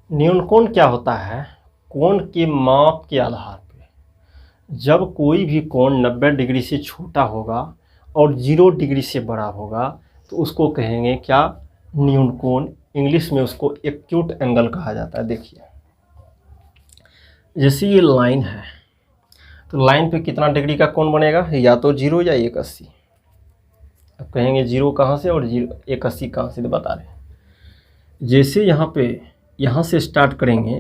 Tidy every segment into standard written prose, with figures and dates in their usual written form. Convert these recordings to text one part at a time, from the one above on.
न्यून कोण क्या होता है? कोण के माप के आधार पे जब कोई भी कोण 90 डिग्री से छोटा होगा और 0 डिग्री से बड़ा होगा तो उसको कहेंगे क्या? न्यून कोण। इंग्लिश में उसको एक्यूट एंगल कहा जाता है। देखिए जैसे ये लाइन है तो लाइन पे कितना डिग्री का कोण बनेगा? या तो 0 या 180। अब कहेंगे 0 कहाँ से और 180 कहाँ से, तो बता रहे हैं। जैसे यहाँ से स्टार्ट करेंगे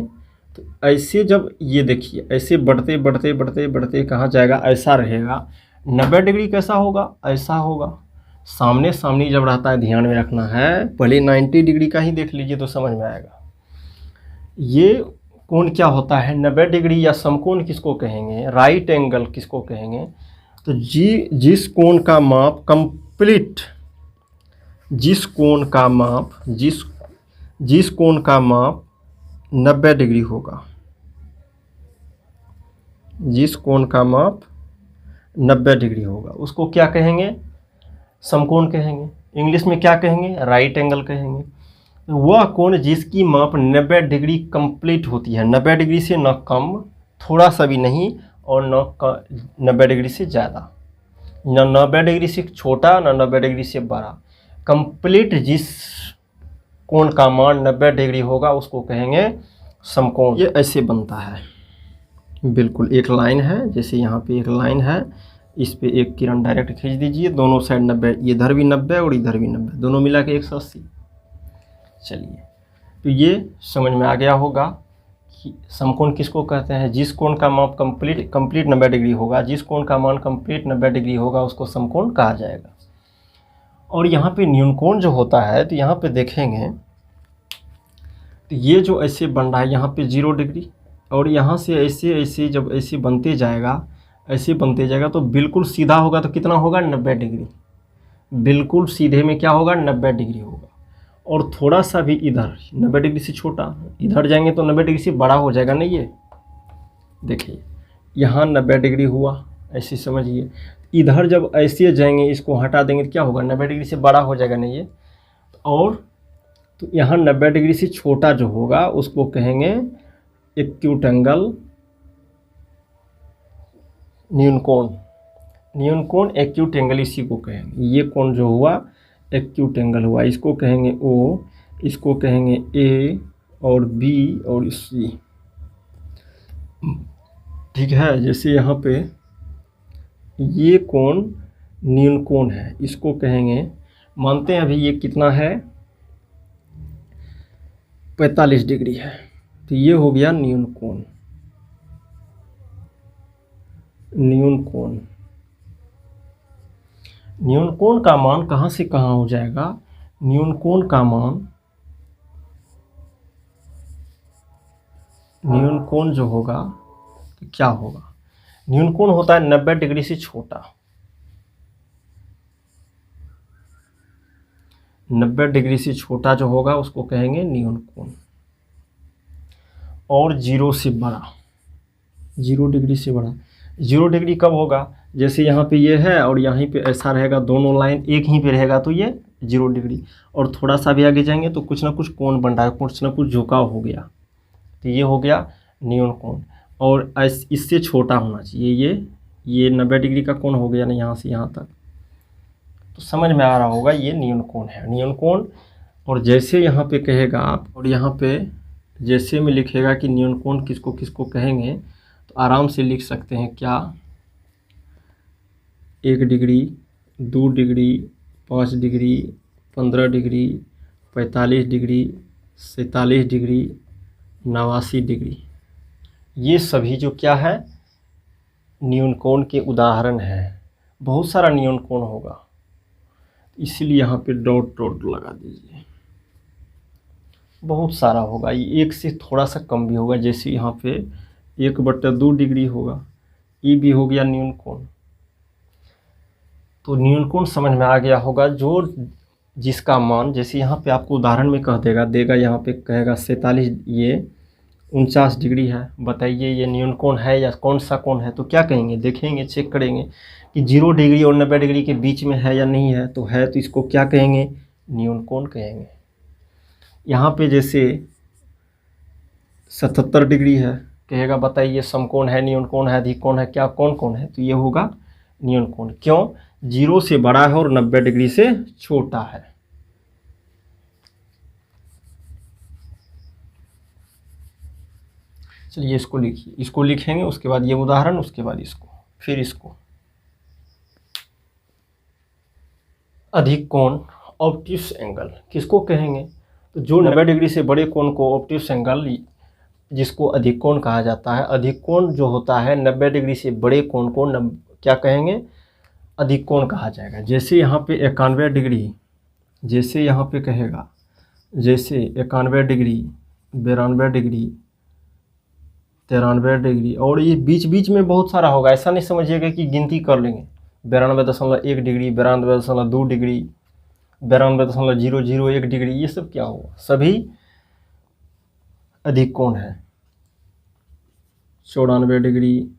तो ऐसे जब ये देखिए ऐसे बढ़ते बढ़ते बढ़ते बढ़ते कहाँ जाएगा? ऐसा रहेगा। 90 डिग्री कैसा होगा? ऐसा होगा। सामने सामने जब रहता है, ध्यान में रखना है, पहले 90 डिग्री का ही देख लीजिए तो समझ में आएगा। ये कोण क्या होता है? 90 डिग्री या समकोण किसको कहेंगे? राइट एंगल किसको कहेंगे? तो जिस कोण का माप कंप्लीट, जिस कोण का माप 90 डिग्री होगा, जिस कोण का माप 90 डिग्री होगा उसको क्या कहेंगे? समकोण कहेंगे। इंग्लिश में क्या कहेंगे? राइट एंगल कहेंगे। वह कोण जिसकी माप 90 डिग्री कंप्लीट होती है, 90 डिग्री से न कम, थोड़ा सा भी नहीं, और न 90 डिग्री से ज़्यादा, न 90 डिग्री से छोटा न 90 डिग्री से बड़ा। कंप्लीट जिस कोण का मान 90 डिग्री होगा उसको कहेंगे समकोण। ये ऐसे बनता है, बिल्कुल एक लाइन है, जैसे यहाँ पे एक लाइन है, इस पे एक किरण डायरेक्ट खींच दीजिए, दोनों साइड 90, इधर भी 90 और इधर भी 90, दोनों मिला के 180। चलिए, तो ये समझ में आ गया होगा कि समकोण किसको कहते हैं? जिस कोण का माप कंप्लीट 90 डिग्री होगा, जिस कोण का मान कंप्लीट 90 डिग्री होगा उसको समकोण कहा जाएगा। और यहाँ पे न्यून कोण जो होता है तो यहाँ पे देखेंगे तो ये जो ऐसे बन रहा है यहाँ पे 0 डिग्री, और यहाँ से ऐसे ऐसे जब ऐसे बनते जाएगा, ऐसे बनते जाएगा तो बिल्कुल सीधा होगा तो कितना होगा? 90 डिग्री। बिल्कुल सीधे में क्या होगा? 90 डिग्री होगा। और थोड़ा सा भी इधर 90 डिग्री से छोटा, इधर जाएंगे तो 90 डिग्री से बड़ा हो जाएगा ना। ये देखिए यहाँ 90 डिग्री हुआ, ऐसे समझिए। इधर जब ऐसे जाएंगे, इसको हटा देंगे तो क्या होगा? 90 डिग्री से बड़ा हो जाएगा ना ये। और तो यहाँ 90 डिग्री से छोटा जो होगा उसको कहेंगे एक्यूट एंगल, न्यून कोण। न्यून कोण एक्यूट एंगल इसी को कहेंगे। ये कोण जो हुआ एक्यूट एंगल हुआ, इसको कहेंगे O, इसको कहेंगे A और B और C। ठीक है, जैसे यहाँ पे ये कोण न्यून कोण है, इसको कहेंगे, मानते हैं अभी ये कितना है? 45 डिग्री है, तो ये हो गया न्यून कोण। न्यून कोण, न्यून कोण का मान कहाँ से कहाँ हो जाएगा? न्यून कोण का मान, न्यून कोण जो होगा तो क्या होगा? न्यून कोण होता है 90 डिग्री से छोटा। 90 डिग्री से छोटा जो होगा उसको कहेंगे न्यून कोण। और 0 से बड़ा, 0 डिग्री से बड़ा। 0 डिग्री कब होगा? जैसे यहाँ पे ये है और यहीं पे ऐसा रहेगा, दोनों लाइन एक ही पे रहेगा तो ये 0 डिग्री। और थोड़ा सा भी आगे जाएंगे तो कुछ ना कुछ कोण बन रहा है, कुछ ना कुछ झुकाव हो गया, तो ये हो गया न्यून कोण। और इससे छोटा होना चाहिए, ये 90 डिग्री का कोण हो गया ना यहाँ से यहाँ तक, तो समझ में आ रहा होगा ये न्यून कोण है, न्यून कोण। और जैसे यहाँ पे कहेगा आप, और यहाँ पे जैसे में लिखेगा कि न्यून कोण किसको किसको कहेंगे, तो आराम से लिख सकते हैं क्या? 1 degree, 2 degree, 5 degree, 15 degree, 45 degree, 47 degree, 89 degree. ये सभी जो क्या है? न्यून कोण के उदाहरण हैं। बहुत सारा न्यून कोण होगा, इसलिए यहाँ पे डॉट डॉट लगा दीजिए। बहुत सारा होगा, ये एक से थोड़ा सा कम भी होगा। जैसे यहाँ पे 1/2 डिग्री होगा, ये भी हो गया न्यून कोण। तो न्यून कोण समझ में आ गया होगा, जो जिसका मान, जैसे यहाँ पे आपको उदाहरण में कह देगा यहाँ पे कहेगा 47, ये 49 डिग्री है। बताइए ये न्यून कोण है या कौन सा कोण है? तो क्या कहेंगे? देखेंगे, चेक करेंगे कि 0 डिग्री और 90 डिग्री के बीच में है या नहीं है। तो है, तो इसको क्या कहेंगे? न्यून कोण कहेंगे। यहाँ पे जैसे 77 डिग्री है। कहेगा बताइए समकोण है, न्यून कोण है, अधिक कोण है, क्या कौन कौन है? तो ये होगा न्यून कोण। क्यों? 0 से बड़ा है और 90 डिग्री से छोटा है। चलिए इसको लिखिए, इसको लिखेंगे, उसके बाद ये उदाहरण, उसके बाद इसको, फिर इसको। अधिक कोण ऑब्ट्यूस एंगल किसको कहेंगे? तो जो 90 डिग्री से बड़े कोण को ऑब्ट्यूस एंगल, जिसको अधिक कोण कहा जाता है। अधिक कोण जो होता है 90 डिग्री से बड़े कोण को क्या कहेंगे? अधिक कोण कहा जाएगा। जैसे यहाँ पे 91 डिग्री, जैसे यहाँ पे कहेगा, जैसे 91 डिग्री, 92 डिग्री, 93 डिग्री, और ये बीच बीच में बहुत सारा होगा। ऐसा नहीं समझिएगा कि गिनती कर लेंगे। 92.1 डिग्री, 92.2 डिग्री, 92.001 डिग्री, ये सब क्या होगा? सभी अधिक कोण है। 94 डिग्री,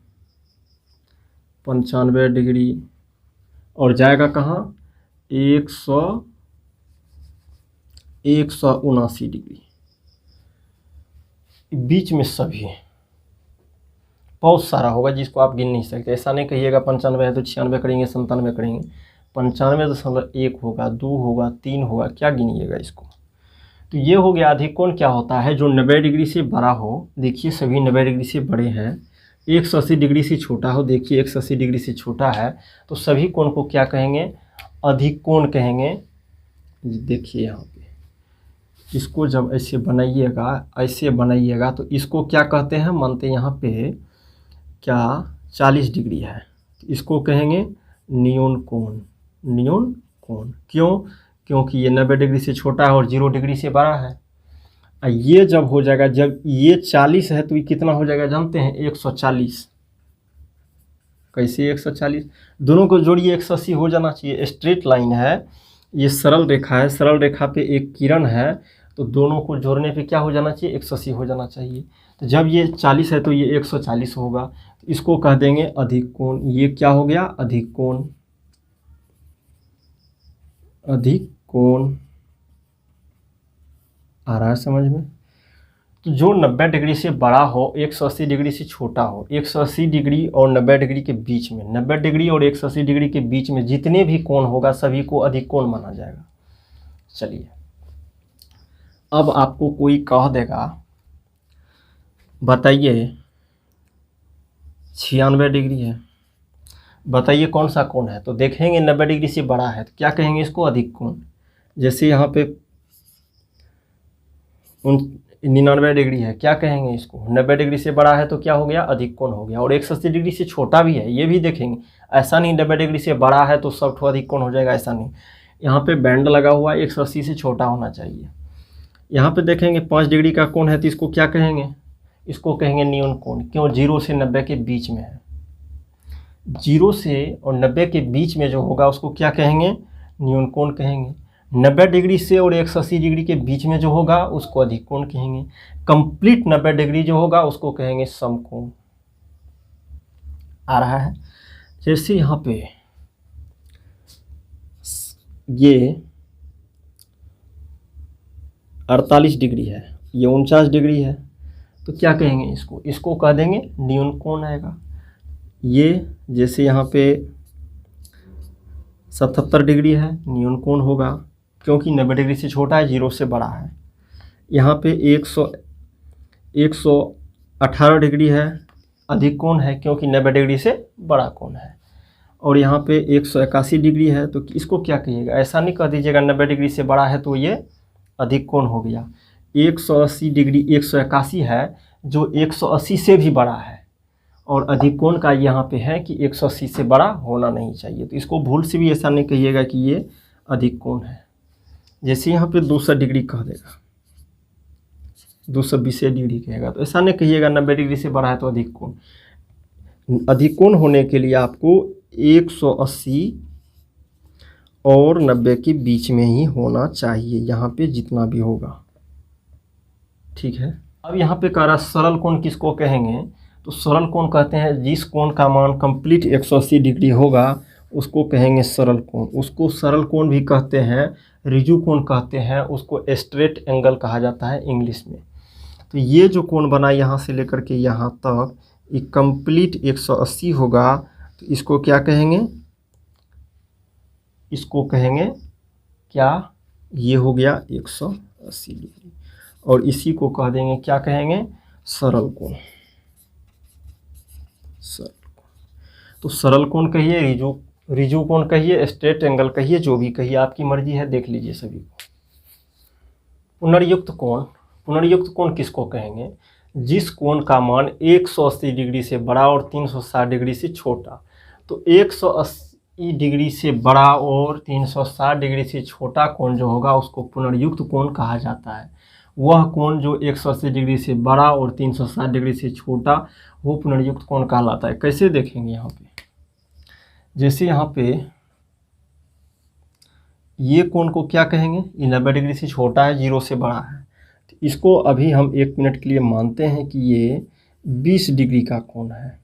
95 डिग्री, और जाएगा कहाँ? 179 डिग्री। बीच में सभी बहुत सारा होगा जिसको आप गिन नहीं सकते। ऐसा नहीं कहिएगा 95 है तो 96 करेंगे, 97 करेंगे। 95.1 होगा, 2 होगा, 3 होगा, क्या गिनिएगा इसको? तो ये हो गया अधिक कोण। क्या होता है? जो 90 डिग्री से बड़ा हो, देखिए सभी 90 डिग्री से बड़े हैं। 180 डिग्री से छोटा हो, देखिए 180 डिग्री से छोटा है, तो सभी कोण को क्या कहेंगे? अधिक कोण कहेंगे। देखिए यहाँ पे इसको जब ऐसे बनाइएगा, ऐसे बनाइएगा, तो इसको क्या कहते हैं? मानते यहाँ पे क्या 40 डिग्री है, तो इसको कहेंगे न्यून कोण। न्यून कोण क्यों? क्योंकि ये 90 डिग्री से छोटा है और 0 डिग्री से बड़ा है। ये जब हो जाएगा, जब ये 40 है तो ये कितना हो जाएगा जानते हैं? 140। कैसे 140? दोनों को जोड़िए, 180 हो जाना चाहिए। स्ट्रेट लाइन है, ये सरल रेखा है, सरल रेखा पे एक किरण है, तो दोनों को जोड़ने पे क्या हो जाना चाहिए? 180 हो जाना चाहिए। तो जब ये 40 है तो ये 140 होगा, तो इसको कह देंगे अधिक कोण। ये क्या हो गया? अधिक कोण। अधिक कोण आ रहा है समझ में? तो जो 90 डिग्री से बड़ा हो, 180 डिग्री से छोटा हो, 180 डिग्री और 90 डिग्री के बीच में, 90 डिग्री और 180 डिग्री के बीच में जितने भी कोण होगा सभी को अधिक कोण माना जाएगा। चलिए अब आपको कोई कह देगा बताइए 96 डिग्री है, बताइए कौन सा कोण है? तो देखेंगे 90 डिग्री से बड़ा है तो क्या कहेंगे? इसको अधिक कोण। जैसे यहाँ पे 99 डिग्री है, क्या कहेंगे इसको? 90 डिग्री से बड़ा है तो क्या हो गया? अधिक कोण हो गया। और 180 डिग्री से छोटा भी है, ये भी देखेंगे। ऐसा नहीं 90 डिग्री से बड़ा है तो सब ठो अधिक कोण हो जाएगा, ऐसा नहीं। यहाँ पे बैंड लगा हुआ है, 180 से छोटा होना चाहिए। यहाँ पे देखेंगे 5 डिग्री का कोण है तो इसको क्या कहेंगे? इसको कहेंगे न्यून कोण। क्यों? 0 से 90 के बीच में है। 0 से और 90 के बीच में जो होगा उसको क्या कहेंगे? न्यून कोण कहेंगे। 90 डिग्री से और 180 डिग्री के बीच में जो होगा उसको अधिक कोण कहेंगे। कंप्लीट 90 डिग्री जो होगा उसको कहेंगे समकोण। आ रहा है? जैसे यहाँ पे ये 48 डिग्री है, ये 49 डिग्री है, तो क्या कहेंगे इसको? इसको कह देंगे न्यून कोण आएगा। ये जैसे यहाँ पे 77 डिग्री है, न्यून कोण होगा क्योंकि 90 डिग्री से छोटा है, 0 से बड़ा है। यहाँ पे 118 डिग्री है, अधिक कोण है क्योंकि 90 डिग्री से बड़ा कोण है। और यहाँ पे 181 डिग्री है, तो इसको क्या कहिएगा? ऐसा नहीं कह दीजिएगा 90 डिग्री से बड़ा है तो ये अधिक कोण हो गया। 180 डिग्री 181 है जो 180 से भी बड़ा है, और अधिक कोण का यहाँ पे है कि 180 से बड़ा होना नहीं चाहिए, तो इसको भूल से भी ऐसा नहीं कहिएगा कि ये अधिक कोण है। जैसे यहाँ पे 200 डिग्री कह देगा, 220 डिग्री कहेगा, तो ऐसा नहीं कहिएगा 90 डिग्री से बड़ा है तो अधिक कोण। अधिक कोण होने के लिए आपको 180 और 90 के बीच में ही होना चाहिए, यहाँ पे जितना भी होगा। ठीक है। अब यहाँ पे कह रहा सरल कोण किसको कहेंगे? तो सरल कोण कहते हैं जिस कोण का मान कंप्लीट 180 डिग्री होगा उसको कहेंगे सरल कोण। उसको सरल कोण भी कहते हैं, रिजु कोण कहते हैं, उसको स्ट्रेट एंगल कहा जाता है इंग्लिश में। तो ये जो कोण बना यहाँ से लेकर के यहाँ तक, ये कंप्लीट 180 होगा। तो इसको क्या कहेंगे, इसको कहेंगे क्या, ये हो गया 180 डिग्री। और इसी को कह देंगे क्या कहेंगे, सरल कोण। सरल कोण, तो सरल कोण कहिए, रिजु कोण कहिए, स्ट्रेट एंगल कहिए, जो भी कहिए आपकी मर्जी है, देख लीजिए सभी को। पुनर्युक्त कोण, पुनर्युक्त कोण किसको कहेंगे, जिस कोण का मान 180 डिग्री से बड़ा और 360 डिग्री से छोटा। तो 180 डिग्री से बड़ा और 360 डिग्री से छोटा कोण जो होगा उसको पुनर्युक्त कोण कहा जाता है। वह कोण जो 180 डिग्री से बड़ा और 360 डिग्री से छोटा, वो पुनर्युक्त कोण कहलाता है। कैसे देखेंगे यहाँ पे, जैसे यहाँ पे ये कोण को क्या कहेंगे, ये 90 डिग्री से छोटा है, 0 से बड़ा है। तो इसको अभी हम 1 मिनट के लिए मानते हैं कि ये 20 डिग्री का कोण है।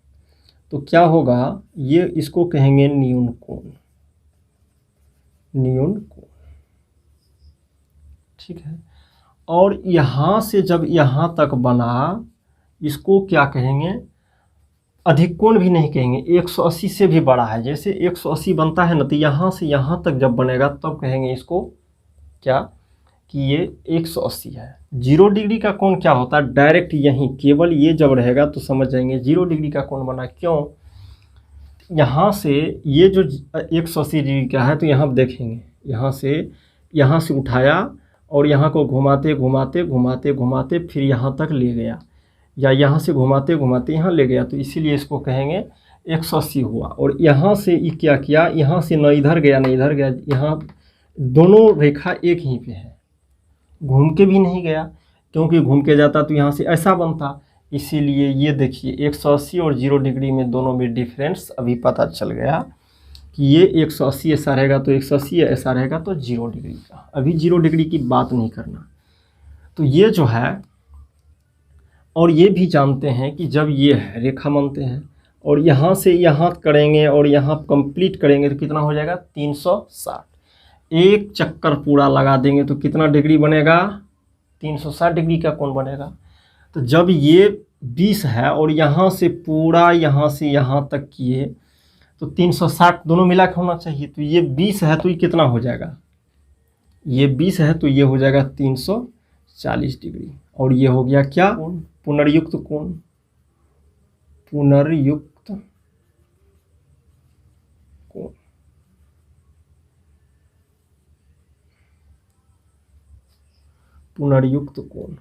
तो क्या होगा, ये इसको कहेंगे न्यून कोण, न्यून कोण, ठीक है। और यहाँ से जब यहाँ तक बना, इसको क्या कहेंगे, अधिक कोण भी नहीं कहेंगे, 180 से भी बड़ा है। जैसे 180 बनता है ना, तो यहाँ से यहाँ तक जब बनेगा तब कहेंगे इसको क्या, कि ये 180 है। 0 डिग्री का कोण क्या होता है, डायरेक्ट यहीं केवल ये जब रहेगा तो समझ जाएंगे 0 डिग्री का कोण बना। क्यों, यहाँ से ये जो 180 डिग्री का है, तो यहाँ देखेंगे यहाँ से उठाया और यहाँ को घुमाते घुमाते घुमाते घुमाते फिर यहाँ तक ले गया, या यहाँ से घुमाते घुमाते यहाँ ले गया, तो इसीलिए इसको कहेंगे 180 हुआ। और यहाँ से ये क्या किया, यहाँ से न इधर गया न इधर गया, यहाँ दोनों रेखा एक ही पे है, घूम के भी नहीं गया, क्योंकि घूम के जाता तो यहाँ से ऐसा बनता। इसीलिए ये देखिए 180 और 0 डिग्री में दोनों में डिफरेंस अभी पता चल गया कि ये 180 ऐसा रहेगा तो 180 ऐसा रहेगा तो 0 डिग्री का। अभी 0 डिग्री की बात नहीं करना। तो ये जो है, और ये भी जानते हैं कि जब ये है रेखा मानते हैं और यहाँ से यहाँ करेंगे और यहाँ कंप्लीट करेंगे तो कितना हो जाएगा 360। एक चक्कर पूरा लगा देंगे तो कितना डिग्री बनेगा, 360 डिग्री का कोण बनेगा। तो जब ये 20 है और यहाँ से पूरा यहाँ से यहाँ तक किए तो 360 दोनों मिला के होना चाहिए। तो ये 20 है तो ये कितना हो जाएगा, ये 20 है तो ये हो जाएगा 340 डिग्री। और ये हो गया क्या, पुनर्युक्त कोण, पुनर्युक्त कोण। पुनर्युक्त कोण,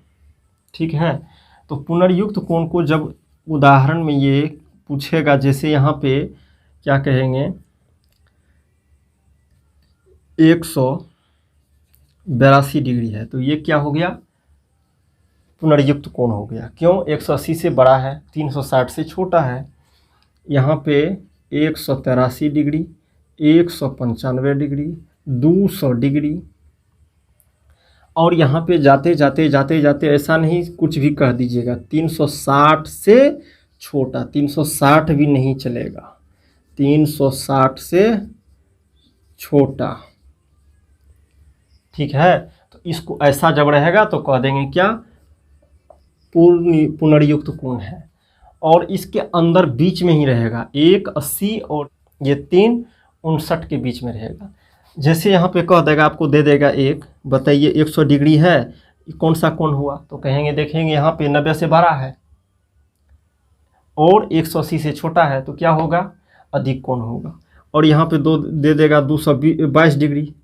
ठीक है। तो पुनर्युक्त कोण को जब उदाहरण में ये पूछेगा, जैसे यहाँ पे क्या कहेंगे 182 डिग्री है, तो ये क्या हो गया, पुनर्युक्त कोण हो गया। क्यों, 180 से बड़ा है, 360 से छोटा है। यहाँ पे 183 डिग्री, 195 डिग्री, 200 डिग्री। और यहाँ पे जाते जाते जाते जाते ऐसा नहीं कुछ भी कह दीजिएगा, 360 से छोटा, 360 भी नहीं चलेगा, 360 से छोटा, ठीक है। तो इसको ऐसा जब रहेगा तो कह देंगे क्या, पुनर्युक्त कोण है। और इसके अंदर बीच में ही रहेगा, 180 और ये 359 के बीच में रहेगा। जैसे यहाँ पे कह देगा, आपको दे देगा एक, बताइए 100 डिग्री है, कौन सा कोण हुआ, तो कहेंगे देखेंगे यहाँ पे 90 से बड़ा है और 180 से छोटा है, तो क्या होगा, अधिक कोण होगा। और यहाँ पे दो दे देगा 222 डिग्री,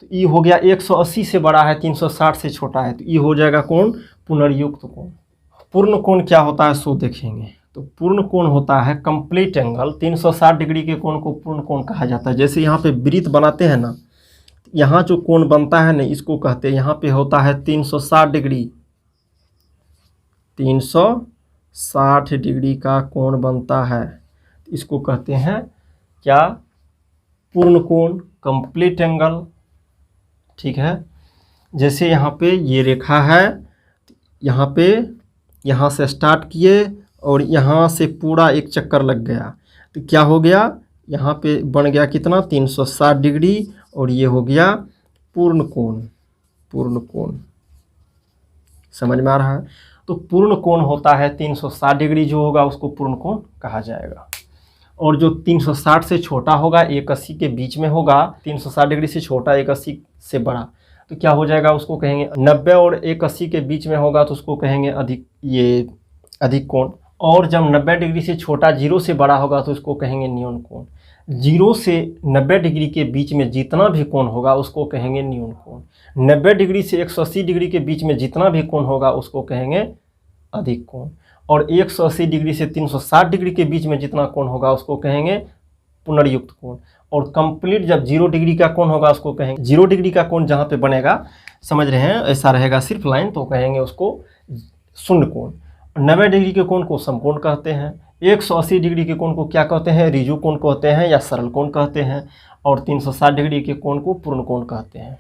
तो ये हो गया 180 से बड़ा है, 360 से छोटा है, तो ये हो जाएगा कोण पुनर्युक्त कोण। पूर्ण कोण क्या होता है सो देखेंगे। तो पूर्ण कोण होता है कंप्लीट एंगल, 360 डिग्री के कोण को पूर्ण कोण कहा जाता है। जैसे यहाँ पे वृत्त बनाते हैं ना, यहाँ जो कोण बनता है ना, इसको कहते हैं, यहाँ पे होता है 360 डिग्री, 360 डिग्री का कोण बनता है, इसको कहते हैं क्या, पूर्ण कोण, कंप्लीट एंगल, ठीक है। जैसे यहाँ पे ये रेखा है, यहाँ पे यहाँ से स्टार्ट किए और यहाँ से पूरा एक चक्कर लग गया, तो क्या हो गया, यहाँ पे बन गया कितना, 360 डिग्री, और ये हो गया पूर्ण कोण, पूर्ण कोण। समझ में आ रहा है। तो पूर्ण कोण होता है 360 डिग्री, जो होगा उसको पूर्ण कोण कहा जाएगा। और जो 360 से छोटा होगा 180 के बीच में होगा, 360 डिग्री से छोटा 180 से बड़ा, तो क्या हो जाएगा, उसको कहेंगे 90 और 180 के बीच में होगा तो उसको कहेंगे अधिक कोण। और जब 90 डिग्री से छोटा 0 से बड़ा होगा तो उसको कहेंगे न्यून कोण। 0 से 90 डिग्री के बीच में जितना भी कोण होगा उसको कहेंगे न्यून कोण। 90 डिग्री से 180 डिग्री के बीच में जितना भी कोण होगा उसको कहेंगे अधिक कोण। और 180 डिग्री से 360 डिग्री के बीच में जितना कोण होगा उसको कहेंगे पुनर्युक्त कोण। और कंप्लीट जब 0 डिग्री का कोण होगा उसको कहेंगे, 0 डिग्री का कोण जहाँ पे बनेगा, समझ रहे हैं, ऐसा रहेगा सिर्फ लाइन, तो कहेंगे उसको शून्य कोण। 90 डिग्री के कोण को समकोण कहते हैं, 180 डिग्री के कोण को क्या कहते हैं, ऋजु कोण कहते हैं या सरल कोण कहते हैं, और 360 डिग्री के कोण को पूर्ण कोण कहते हैं।